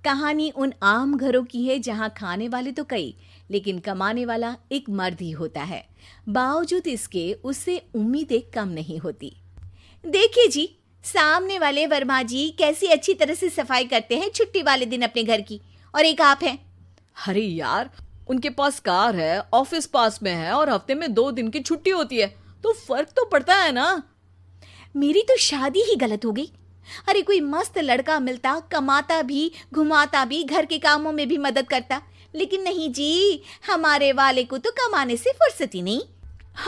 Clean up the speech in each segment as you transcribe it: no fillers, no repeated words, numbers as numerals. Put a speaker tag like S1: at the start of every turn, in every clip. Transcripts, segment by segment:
S1: कहानी उन आम घरों की है जहां खाने वाले तो कई, लेकिन कमाने वाला एक मर्द ही होता है। बावजूद इसके उससे उम्मीदें कम नहीं होती। देखिए जी, सामने वाले वर्मा जी कैसी अच्छी तरह से सफाई करते हैं छुट्टी वाले दिन अपने घर की, और एक आप हैं।
S2: अरे यार, उनके पास कार है, ऑफिस पास में है और हफ्ते में 2 दिन की छुट्टी होती है, तो फर्क तो पड़ता है ना।
S1: मेरी तो शादी ही गलत हो गई। अरे कोई मस्त लड़का मिलता, कमाता भी, घुमाता भी, घर के कामों में भी मदद करता, लेकिन नहीं जी, हमारे वाले को तो कमाने से फुर्सत ही नहीं,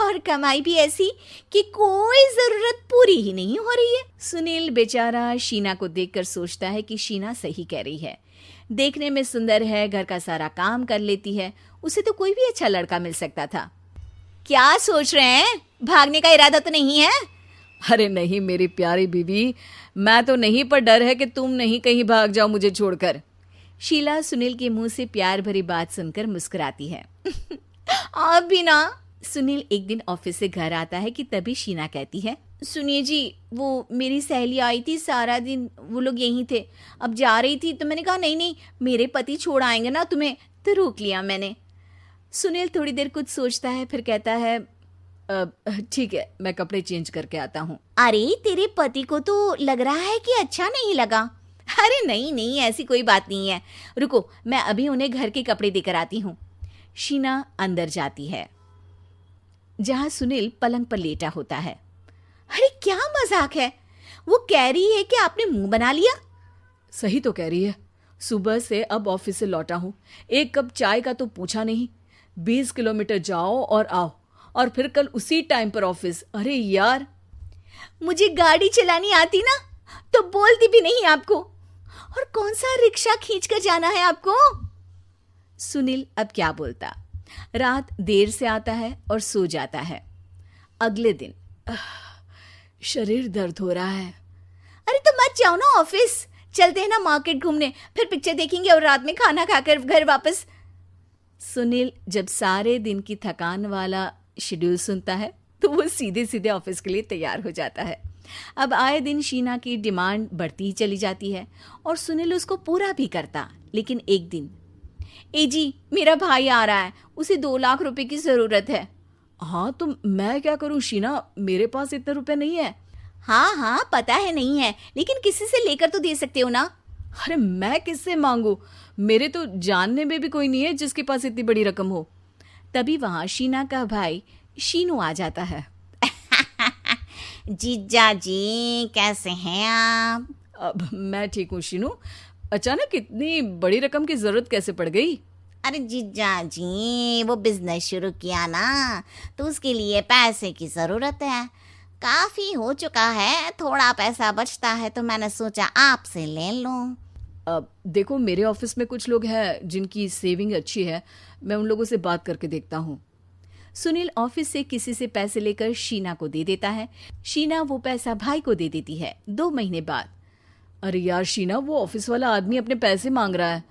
S1: और कमाई भी ऐसी कि कोई जरूरत पूरी ही नहीं हो रही है। सुनील बेचारा शीना को देखकर सोचता है कि शीना सही कह रही है। देखने में सुंदर है, घर का सारा काम कर लेती है, उसे तो कोई भी अच्छा लड़का मिल सकता था। क्या सोच रहे हैं? भागने का इरादा तो नहीं है?
S2: अरे नहीं मेरी प्यारी बीवी, मैं तो नहीं, पर डर है कि तुम नहीं कहीं भाग जाओ मुझे छोड़कर।
S1: शीला सुनील के मुंह से प्यार भरी बात सुनकर मुस्कुराती है। आप भी ना। सुनील एक दिन ऑफिस से घर आता है कि तभी शीना कहती है, सुनिए जी, वो मेरी सहेली आई थी, सारा दिन वो लोग यहीं थे, अब जा रही थी तो मैंने कहा नहीं नहीं, मेरे पति छोड़ आएंगे ना तुम्हें, तो रोक लिया मैंने। सुनील थोड़ी देर कुछ सोचता है, फिर कहता है,
S2: ठीक है, मैं कपड़े चेंज करके आता हूँ।
S1: अरे तेरे पति को तो लग रहा है कि अच्छा नहीं लगा। अरे नहीं नहीं, ऐसी कोई बात नहीं है, रुको मैं अभी उन्हें घर के कपड़े देकर आती हूँ। शीना अंदर जाती है जहां सुनील पलंग पर लेटा होता है। अरे क्या मजाक है, वो कह रही है कि आपने मुंह बना लिया।
S2: सही तो कह रही है, सुबह से अब ऑफिस से लौटा हूँ, एक कप चाय का तो पूछा नहीं, 20 किलोमीटर जाओ और आओ, और फिर कल उसी टाइम पर ऑफिस। अरे यार,
S1: मुझे गाड़ी चलानी आती ना तो बोलती भी नहीं आपको, और कौन सा रिक्शा खींच कर जाना है आपको। सुनील अब क्या बोलता। रात देर से आता है और सो जाता है। अगले दिन
S2: शरीर दर्द हो रहा है।
S1: अरे तो मत जाओ ना ऑफिस, चलते हैं ना मार्केट घूमने, फिर पिक्चर देखेंगे और रात में खाना खाकर घर वापस। सुनील जब सारे दिन की थकान वाला शेड्यूल सुनता है तो वो सीधे सीधे ऑफिस के लिए तैयार हो जाता है। अब आए दिन शीना की डिमांड बढ़ती ही चली जाती है और सुनील उसको पूरा भी करता। लेकिन एक दिन, ए जी मेरा भाई आ रहा है, उसे 2 लाख रुपए की जरूरत है।
S2: हाँ तो मैं क्या करूँ शीना, मेरे पास इतने रुपए नहीं है।
S1: हाँ हाँ पता है नहीं है, लेकिन किसी से लेकर तो दे सकते हो ना।
S2: अरे मैं किससे मांगू, मेरे तो जानने में भी कोई नहीं है जिसके पास इतनी बड़ी रकम हो।
S1: तभी वहां शीना का भाई शीनू आ जाता है। जीजा जी कैसे हैं आप?
S2: अब मैं ठीक हूँ शीनू, अचानक इतनी बड़ी रकम की जरूरत कैसे पड़ गई?
S1: अरे जीजा जी, वो बिजनेस शुरू किया ना, तो उसके लिए पैसे की जरूरत है। काफी हो चुका है, थोड़ा पैसा बचता है तो मैंने सोचा आपसे ले लूं।
S2: अब देखो, मेरे ऑफिस में कुछ लोग हैं जिनकी सेविंग अच्छी है, मैं उन लोगों से बात करके देखता हूँ।
S1: सुनील ऑफिस से किसी से पैसे लेकर शीना को दे देता है। शीना वो पैसा भाई को दे देती है 2 महीने बाद।
S2: अरे यार शीना, वो ऑफिस वाला आदमी अपने पैसे मांग रहा है,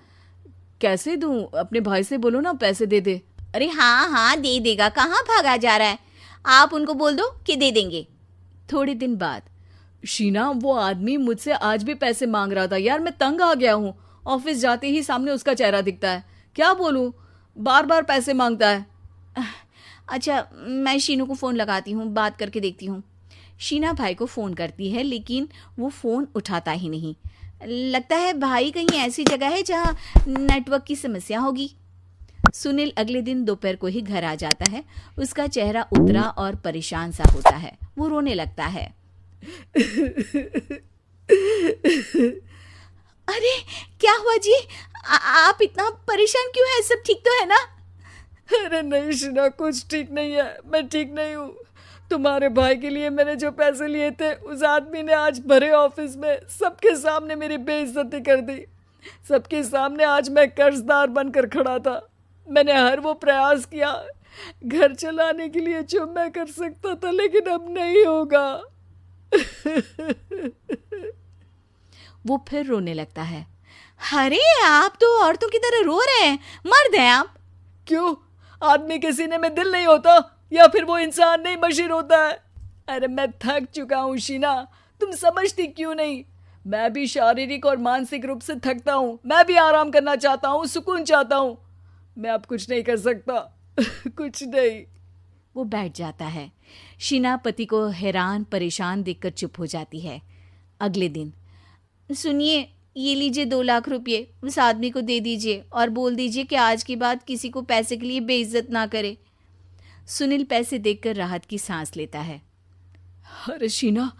S2: कैसे दूं? अपने भाई से बोलो ना पैसे दे दे।
S1: अरे हाँ हाँ दे देगा, कहाँ भागा जा रहा है, आप उनको बोल दो कि दे देंगे। थोड़े दिन बाद,
S2: शीना वो आदमी मुझसे आज भी पैसे मांग रहा था यार, मैं तंग आ गया हूँ। ऑफिस जाते ही सामने उसका चेहरा दिखता है, क्या बोलूं, बार बार पैसे मांगता है।
S1: अच्छा मैं शीनू को फ़ोन लगाती हूँ, बात करके देखती हूँ। शीना भाई को फ़ोन करती है लेकिन वो फ़ोन उठाता ही नहीं। लगता है भाई कहीं ऐसी जगह है जहाँ नेटवर्क की समस्या होगी। सुनील अगले दिन दोपहर को ही घर आ जाता है। उसका चेहरा उतरा और परेशान सा होता है। वो रोने लगता है। अरे क्या हुआ जी, आप इतना परेशान क्यों हैं? सब ठीक तो है ना?
S2: अरे नहीं शीना, कुछ ठीक नहीं है, मैं ठीक नहीं हूँ। तुम्हारे भाई के लिए मैंने जो पैसे लिए थे, उस आदमी ने आज भरे ऑफिस में सबके सामने मेरी बेइज्जती कर दी। सबके सामने आज मैं कर्जदार बनकर खड़ा था। मैंने हर वो प्रयास किया घर चलाने के लिए जो मैं कर सकता था, लेकिन अब नहीं होगा।
S1: वो फिर रोने लगता है। अरे आप तो औरतों की तरह रो रहे हैं, मर्द हैं आप।
S2: क्यों, आदमी के सीने में दिल नहीं होता, या फिर वो इंसान नहीं मशीन होता है? अरे मैं थक चुका हूँ शीना, तुम समझती क्यों नहीं? मैं भी शारीरिक और मानसिक रूप से थकता हूँ, मैं भी आराम करना चाहता हूँ, सुकून चाहता हूँ। मैं अब कुछ नहीं कर सकता। कुछ नहीं।
S1: वो बैठ जाता है। शीना पति को हैरान परेशान देखकर चुप हो जाती है। अगले दिन, सुनिए, ये लीजिए 2 लाख रुपये, उस आदमी को दे दीजिए और बोल दीजिए कि आज के बाद किसी को पैसे के लिए बेइज्जत ना करे। सुनील पैसे देखकर राहत की सांस लेता है।
S2: अरे शीना,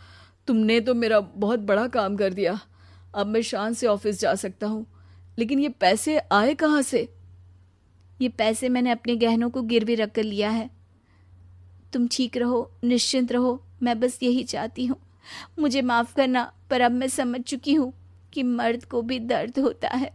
S2: तुमने तो मेरा बहुत बड़ा काम कर दिया। अब मैं शान से ऑफिस जा सकता हूँ। लेकिन ये पैसे आए कहाँ से?
S1: ये पैसे मैंने अपने गहनों को गिरवी रख कर लिया है। तुम ठीक रहो, निश्चिंत रहो, मैं बस यही चाहती हूँ। मुझे माफ़ करना, पर अब मैं समझ चुकी हूँ कि मर्द को भी दर्द होता है।